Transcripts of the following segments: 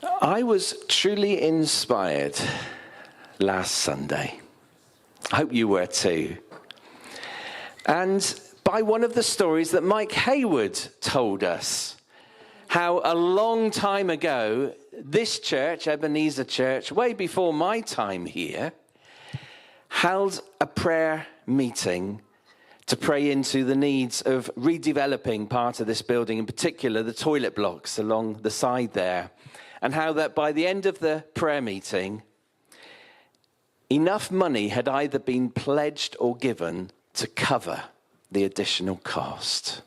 I was truly inspired last Sunday. I hope you were too. And by one of the stories that Mike Hayward told us, how a long time ago, this church, Ebenezer Church, way before my time here, held a prayer meeting to pray into the needs of redeveloping part of this building, in particular the toilet blocks along the side there, and how that by the end of the prayer meeting, enough money had either been pledged or given to cover the additional cost.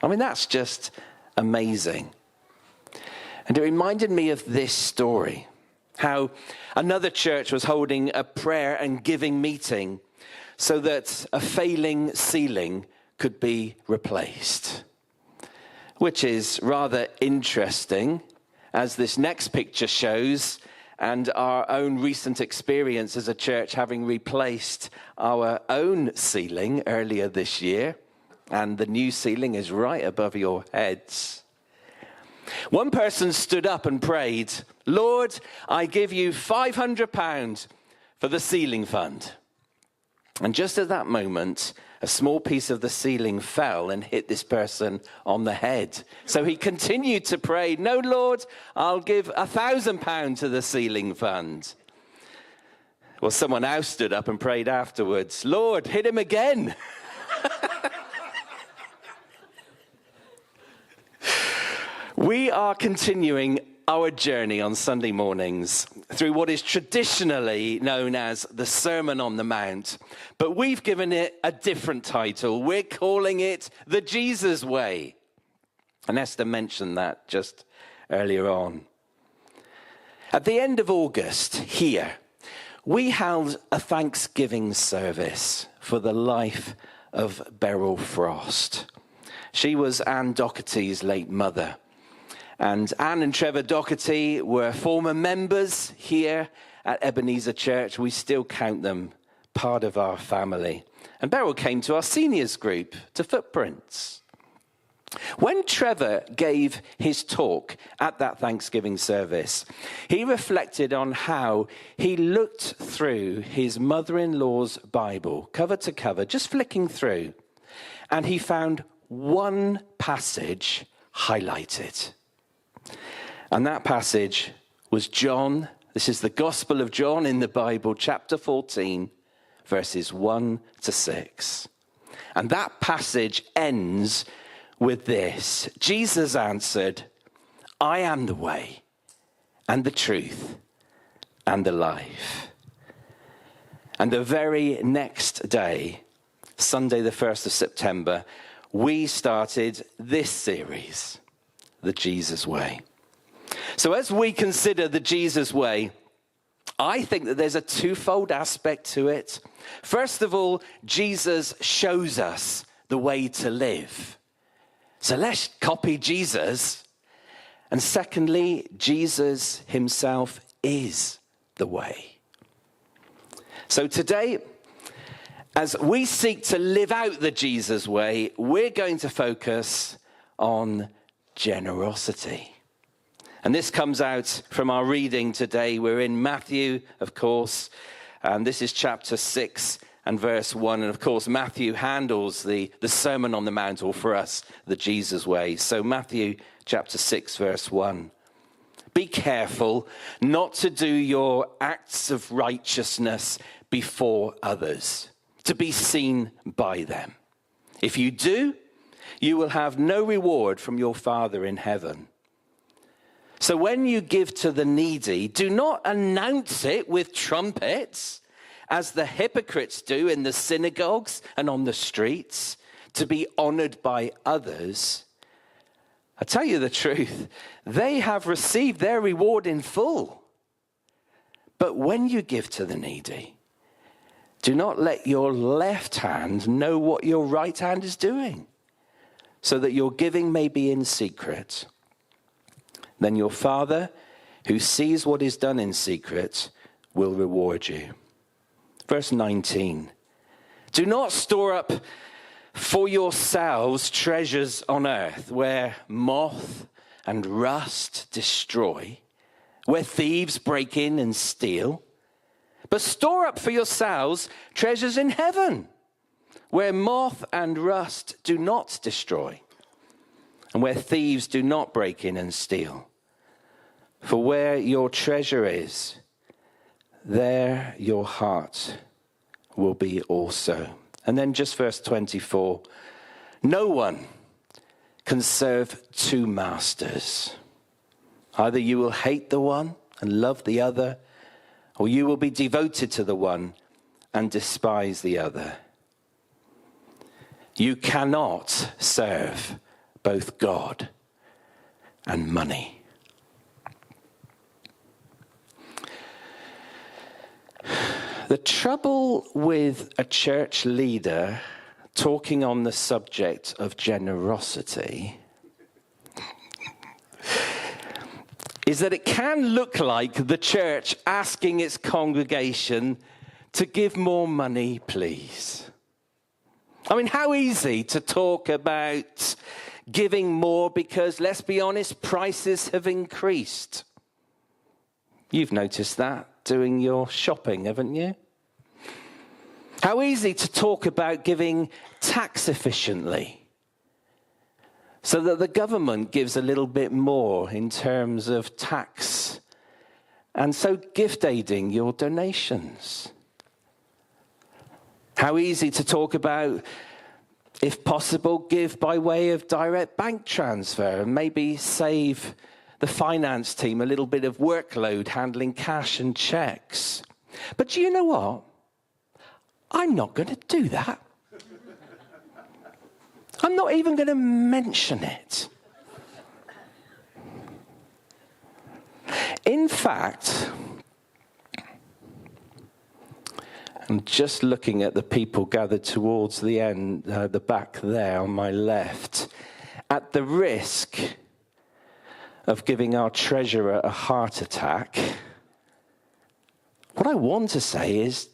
I mean, that's just amazing. And it reminded me of this story, how another church was holding a prayer and giving meeting so that a failing ceiling could be replaced, which is rather interesting, as this next picture shows, and our own recent experience as a church having replaced our own ceiling earlier this year, and the new ceiling is right above your heads. One person stood up and prayed, "Lord, I give you £500 for the ceiling fund." And just at that moment, a small piece of the ceiling fell and hit this person on the head. So he continued to pray, "No, Lord, I'll give £1,000 to the ceiling fund." Well, someone else stood up and prayed afterwards, "Lord, hit him again." We are continuing our journey on Sunday mornings through what is traditionally known as the Sermon on the Mount, but we've given it a different title. We're calling it the Jesus Way. And Esther mentioned that just earlier on. At the end of August here, we held a Thanksgiving service for the life of Beryl Frost. She was Anne Doherty's late mother. And Anne and Trevor Doherty were former members here at Ebenezer Church. We still count them part of our family. And Beryl came to our seniors group, to Footprints. When Trevor gave his talk at that Thanksgiving service, he reflected on how he looked through his mother-in-law's Bible, cover to cover, just flicking through, and he found one passage highlighted. And that passage was John. This is the Gospel of John in the Bible, chapter 14, verses 1 to 6. And that passage ends with this. Jesus answered, "I am the way and the truth and the life." And the very next day, Sunday the 1st of September, we started this series, The Jesus Way. So as we consider the Jesus Way, I think that there's a twofold aspect to it. First of all, Jesus shows us the way to live. So let's copy Jesus. And secondly, Jesus himself is the way. So today, as we seek to live out the Jesus Way, we're going to focus on generosity. And this comes out from our reading today. We're in Matthew, of course, and this is chapter 6 and verse 1. And of course, Matthew handles the Sermon on the Mount, or for us, the Jesus Way. So Matthew chapter 6, verse 1. "Be careful not to do your acts of righteousness before others, to be seen by them. If you do, you will have no reward from your Father in heaven. So when you give to the needy, do not announce it with trumpets, as the hypocrites do in the synagogues and on the streets, to be honored by others. I tell you the truth, they have received their reward in full. But when you give to the needy, do not let your left hand know what your right hand is doing, so that your giving may be in secret. Then your Father, who sees what is done in secret, will reward you." Verse 19. "Do not store up for yourselves treasures on earth, where moth and rust destroy, where thieves break in and steal. But store up for yourselves treasures in heaven, where moth and rust do not destroy, and where thieves do not break in and steal. For where your treasure is, there your heart will be also. And then just verse 24. No one can serve two masters. Either you will hate the one and love the other, or you will be devoted to the one and despise the other. You cannot serve both God and money. The trouble with a church leader talking on the subject of generosity is that it can look like the church asking its congregation to give more money, please. I mean, how easy to talk about giving more because, let's be honest, prices have increased. You've noticed that doing your shopping, haven't you? How easy to talk about giving tax efficiently so that the government gives a little bit more in terms of tax, and so gift aiding your donations. How easy to talk about, if possible, give by way of direct bank transfer and maybe save the finance team a little bit of workload handling cash and checks. But do you know what? I'm not going to do that. I'm not even going to mention it. In fact, I'm just looking at the people gathered towards the end, the back there on my left, at the risk of giving our treasurer a heart attack. What I want to say is,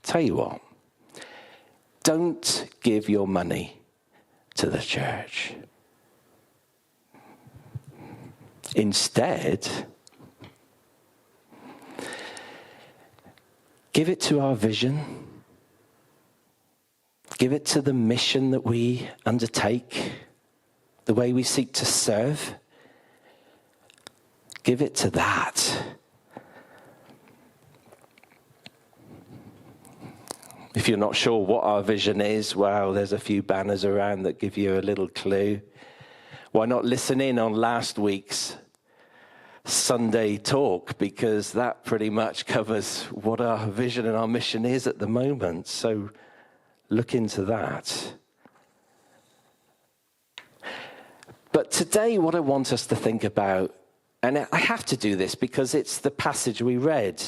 tell you what, don't give your money to the church. Instead, give it to our vision. Give it to the mission that we undertake, the way we seek to serve. Give it to that. If you're not sure what our vision is, well, there's a few banners around that give you a little clue. Why not listen in on last week's Sunday talk, because that pretty much covers what our vision and our mission is at the moment. So look into that. But today what I want us to think about, and I have to do this because it's the passage we read,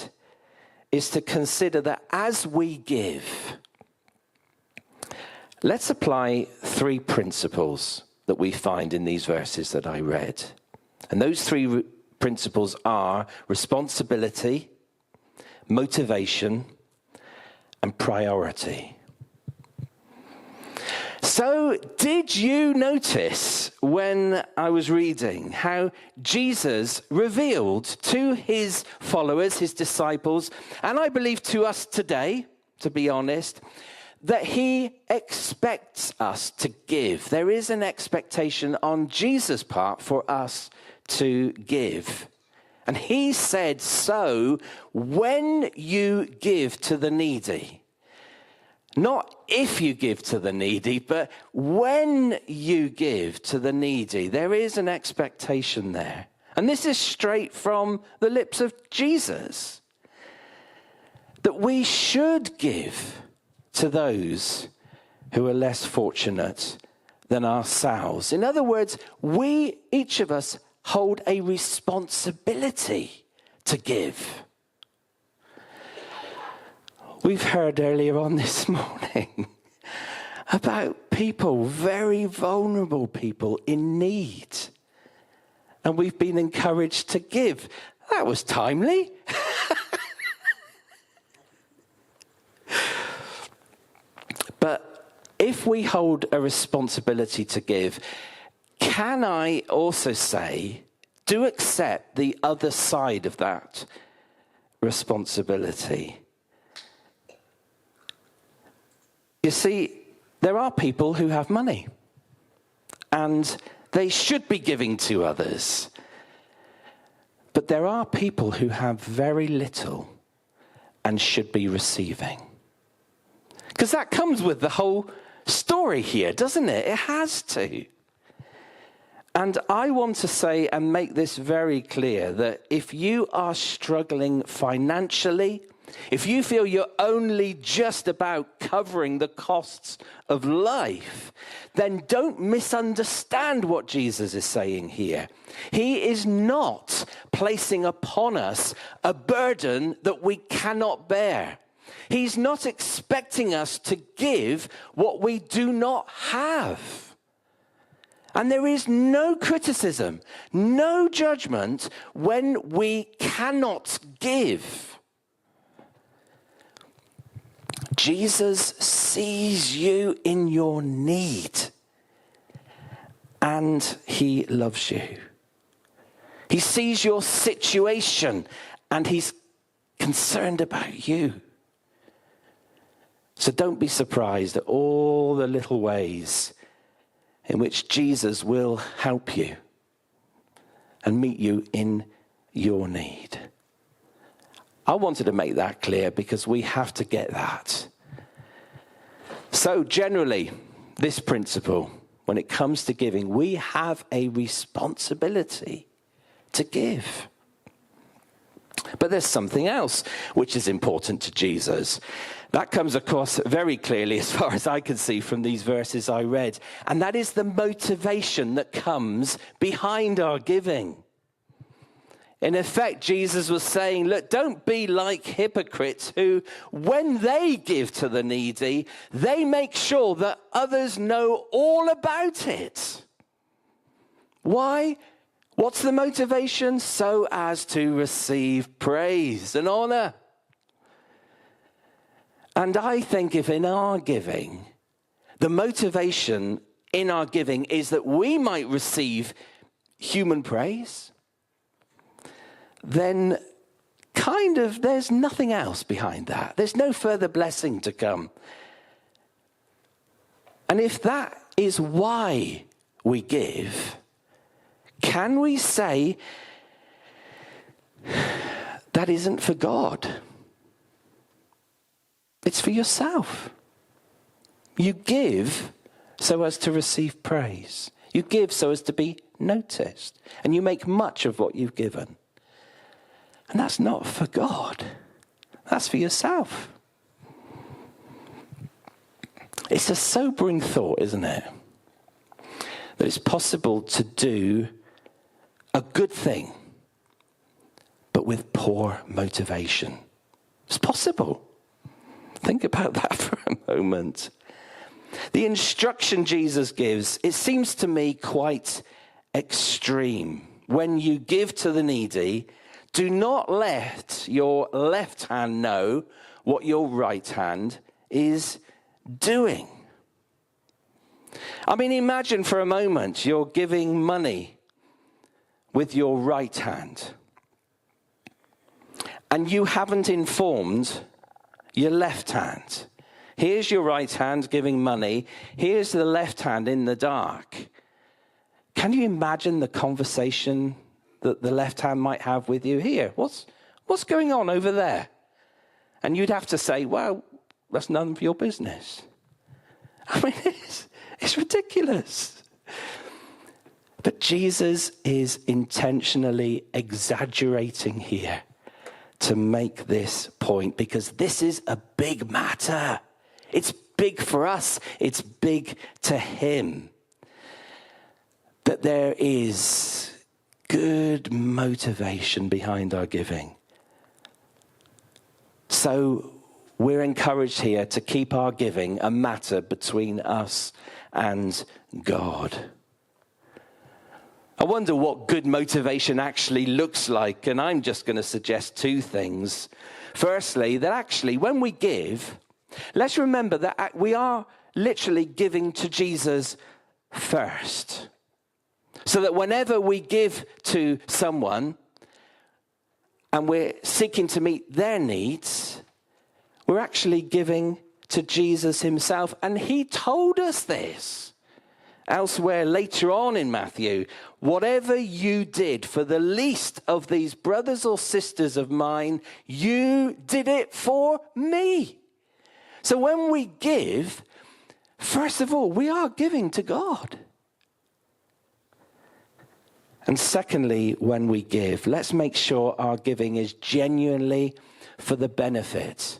is to consider that as we give, let's apply three principles that we find in these verses that I read. And those three principles are responsibility, motivation, and priority. So, did you notice when I was reading how Jesus revealed to his followers, his disciples, and I believe to us today, to be honest, that he expects us to give? There is an expectation on Jesus' part for us to give. And he said, so when you give to the needy, not if you give to the needy, but when you give to the needy, there is an expectation there. And this is straight from the lips of Jesus, that we should give to those who are less fortunate than ourselves. In other words, we, each of us, hold a responsibility to give. We've heard earlier on this morning about people, very vulnerable people in need. And we've been encouraged to give. That was timely. But if we hold a responsibility to give, can I also say, do accept the other side of that responsibility. You see, there are people who have money, and they should be giving to others. But there are people who have very little and should be receiving. Because that comes with the whole story here, doesn't it? It has to. And I want to say and make this very clear that if you are struggling financially, if you feel you're only just about covering the costs of life, then don't misunderstand what Jesus is saying here. He is not placing upon us a burden that we cannot bear. He's not expecting us to give what we do not have. And there is no criticism, no judgment when we cannot give. Jesus sees you in your need, and he loves you. He sees your situation, and he's concerned about you. So don't be surprised at all the little ways in which Jesus will help you and meet you in your need. I wanted to make that clear because we have to get that. So generally, this principle, when it comes to giving, we have a responsibility to give. But there's something else which is important to Jesus. That comes across very clearly as far as I can see from these verses I read. And that is the motivation that comes behind our giving. In effect, Jesus was saying, look, don't be like hypocrites who, when they give to the needy, they make sure that others know all about it. Why? What's the motivation? So as to receive praise and honor. And I think if in our giving, the motivation in our giving is that we might receive human praise, then kind of there's nothing else behind that. There's no further blessing to come. And if that is why we give, can we say that isn't for God? It's for yourself. You give so as to receive praise. You give so as to be noticed. And you make much of what you've given. And that's not for God. That's for yourself. It's a sobering thought, isn't it? That it's possible to do a good thing, but with poor motivation. It's possible. Think about that for a moment. The instruction Jesus gives, it seems to me quite extreme. When you give to the needy, do not let your left hand know what your right hand is doing. I mean, imagine for a moment you're giving money with your right hand, and you haven't informed your left hand. Here's your right hand giving money. Here's the left hand in the dark. Can you imagine the conversation that the left hand might have with you? Here, what's going on over there? And you'd have to say, well, that's none of your business. I mean, it's ridiculous. But Jesus is intentionally exaggerating here to make this point, because this is a big matter. It's big for us. It's big to him. That there is good motivation behind our giving. So we're encouraged here to keep our giving a matter between us and God. I wonder what good motivation actually looks like, and I'm just going to suggest two things. Firstly, that actually when we give, let's remember that we are literally giving to Jesus first. So that whenever we give to someone and we're seeking to meet their needs, we're actually giving to Jesus himself. And he told us this elsewhere later on in Matthew. Whatever you did for the least of these brothers or sisters of mine, you did it for me. So when we give, first of all, we are giving to God. And secondly, when we give, let's make sure our giving is genuinely for the benefit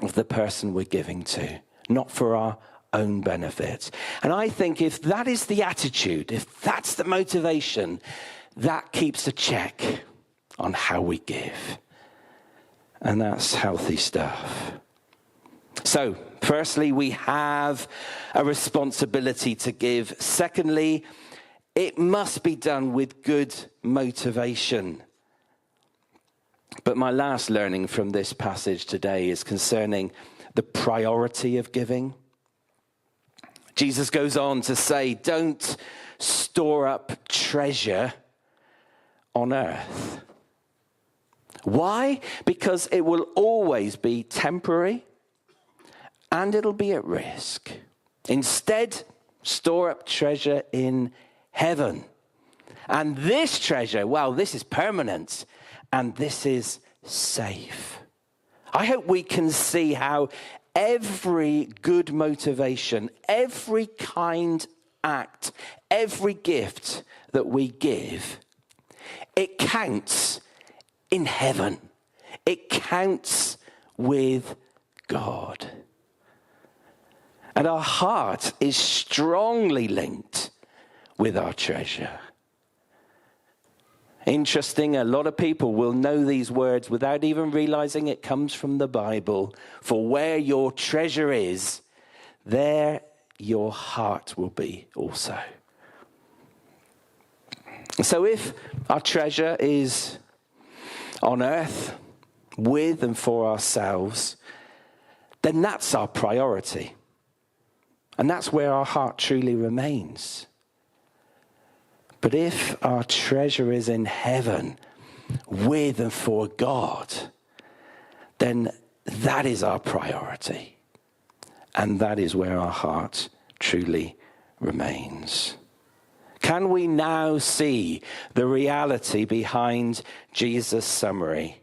of the person we're giving to, not for our own benefit. And I think if that is the attitude, if that's the motivation, that keeps a check on how we give. And that's healthy stuff. So, firstly, we have a responsibility to give. Secondly, it must be done with good motivation. But my last learning from this passage today is concerning the priority of giving. Jesus goes on to say, don't store up treasure on earth. Why? Because it will always be temporary and it'll be at risk. Instead, store up treasure in heaven. And this treasure, well, this is permanent and this is safe. I hope we can see how every good motivation, every kind act, every gift that we give, it counts in heaven. It counts with God. And our heart is strongly linked with our treasure. Interesting, a lot of people will know these words without even realizing it comes from the Bible. For where your treasure is, there your heart will be also. So if our treasure is on earth, with and for ourselves, then that's our priority. And that's where our heart truly remains. But if our treasure is in heaven, with and for God, then that is our priority. And that is where our heart truly remains. Can we now see the reality behind Jesus' summary?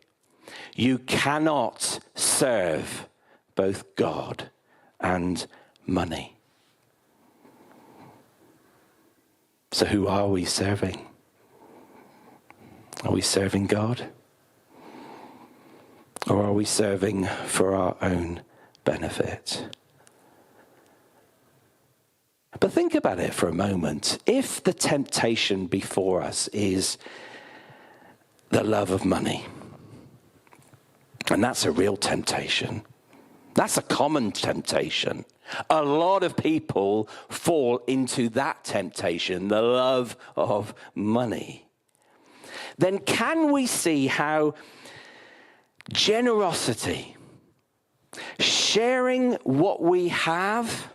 You cannot serve both God and money. So who are we serving? Are we serving God? Or are we serving for our own benefit? But think about it for a moment. If the temptation before us is the love of money, and that's a real temptation, that's a common temptation. A lot of people fall into that temptation, the love of money. Then can we see how generosity, sharing what we have,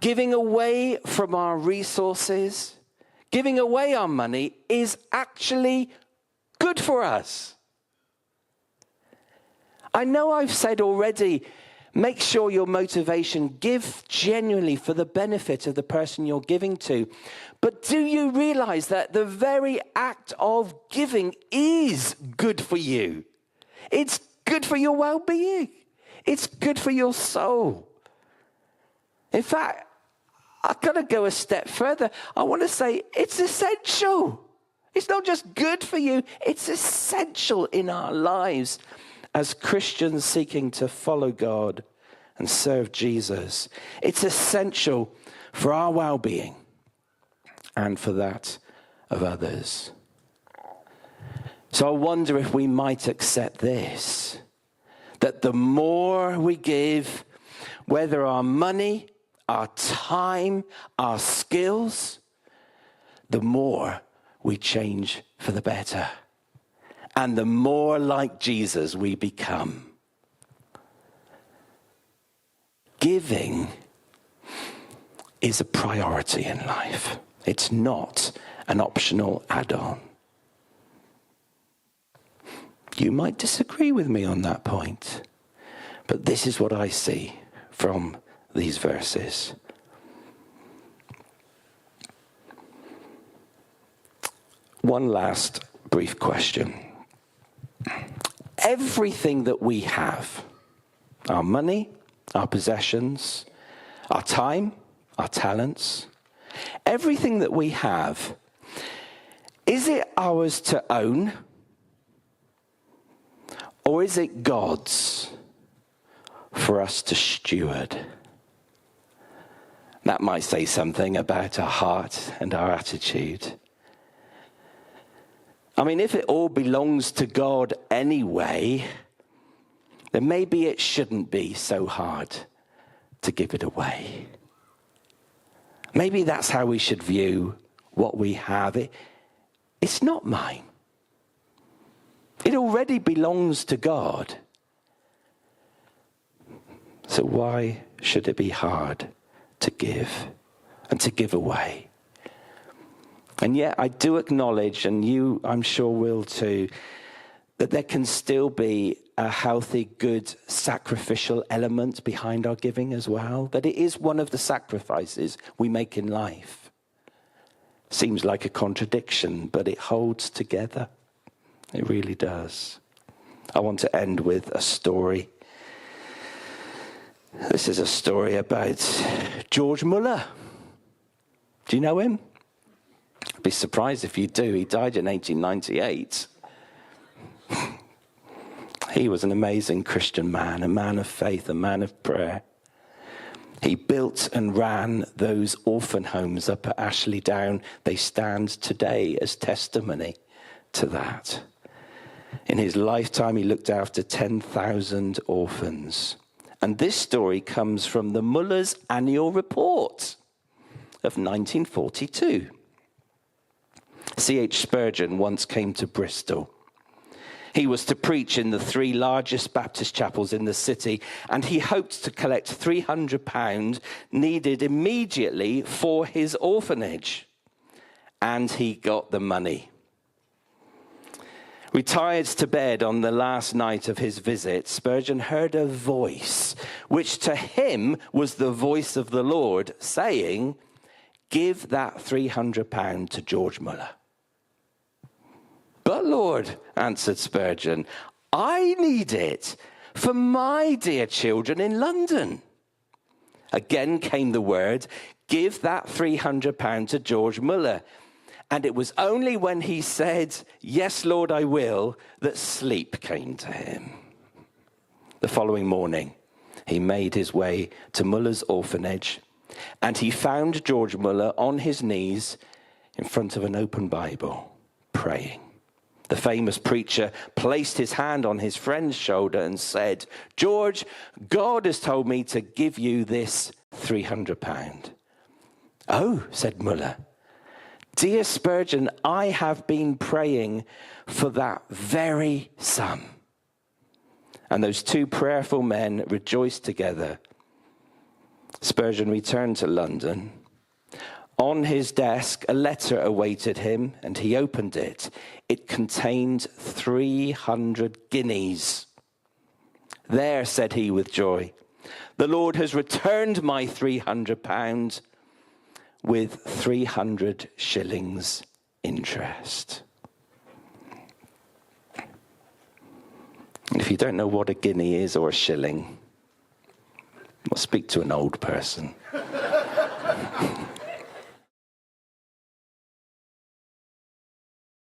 giving away from our resources, giving away our money is actually good for us? I know I've said already, make sure your motivation, give genuinely for the benefit of the person you're giving to. But do you realize that the very act of giving is good for you? It's good for your well-being. It's good for your soul. In fact, I've got to go a step further. I want to say it's essential. It's not just good for you. It's essential in our lives as Christians seeking to follow God and serve Jesus. It's essential for our well-being and for that of others. So I wonder if we might accept this, that the more we give, whether our money, our time, our skills, the more we change for the better. And the more like Jesus we become. Giving is a priority in life. It's not an optional add-on. You might disagree with me on that point, but this is what I see from these verses. One last brief question. Everything that we have, our money, our possessions, our time, our talents, everything that we have, is it ours to own? Or is it God's for us to steward? That might say something about our heart and our attitude. I mean, if it all belongs to God anyway, then maybe it shouldn't be so hard to give it away. Maybe that's how we should view what we have. It's not mine. It already belongs to God. So why should it be hard to give and to give away? And yet I do acknowledge, and you I'm sure will too, that there can still be a healthy, good, sacrificial element behind our giving as well. That it is one of the sacrifices we make in life. Seems like a contradiction, but it holds together. It really does. I want to end with a story. This is a story about George Muller. Do you know him? I'd be surprised if you do. He died in 1898. He was an amazing Christian man, a man of faith, a man of prayer. He built and ran those orphan homes up at Ashley Down. They stand today as testimony to that. In his lifetime, he looked after 10,000 orphans. And this story comes from the Muller's annual report of 1942. C.H. Spurgeon once came to Bristol. He was to preach in the 3 largest Baptist chapels in the city, and he hoped to collect £300 needed immediately for his orphanage. And he got the money. Retired to bed on the last night of his visit, Spurgeon heard a voice, which to him was the voice of the Lord, saying, "Give that £300 to George Muller." "But Lord," answered Spurgeon, "I need it for my dear children in London." Again came the word, "Give that £300 to George Muller." And it was only when he said, "Yes, Lord, I will," that sleep came to him. The following morning, he made his way to Muller's orphanage, and he found George Muller on his knees in front of an open Bible, praying. The famous preacher placed his hand on his friend's shoulder and said, "George, God has told me to give you this £300. "Oh," said Muller. "Dear Spurgeon, I have been praying for that very sum." And those 2 prayerful men rejoiced together. Spurgeon returned to London. On his desk, a letter awaited him, and he opened it. It contained 300 guineas. "There," said he with joy, "the Lord has returned my £300 with 300 shillings interest." If you don't know what a guinea is or a shilling, well, speak to an old person.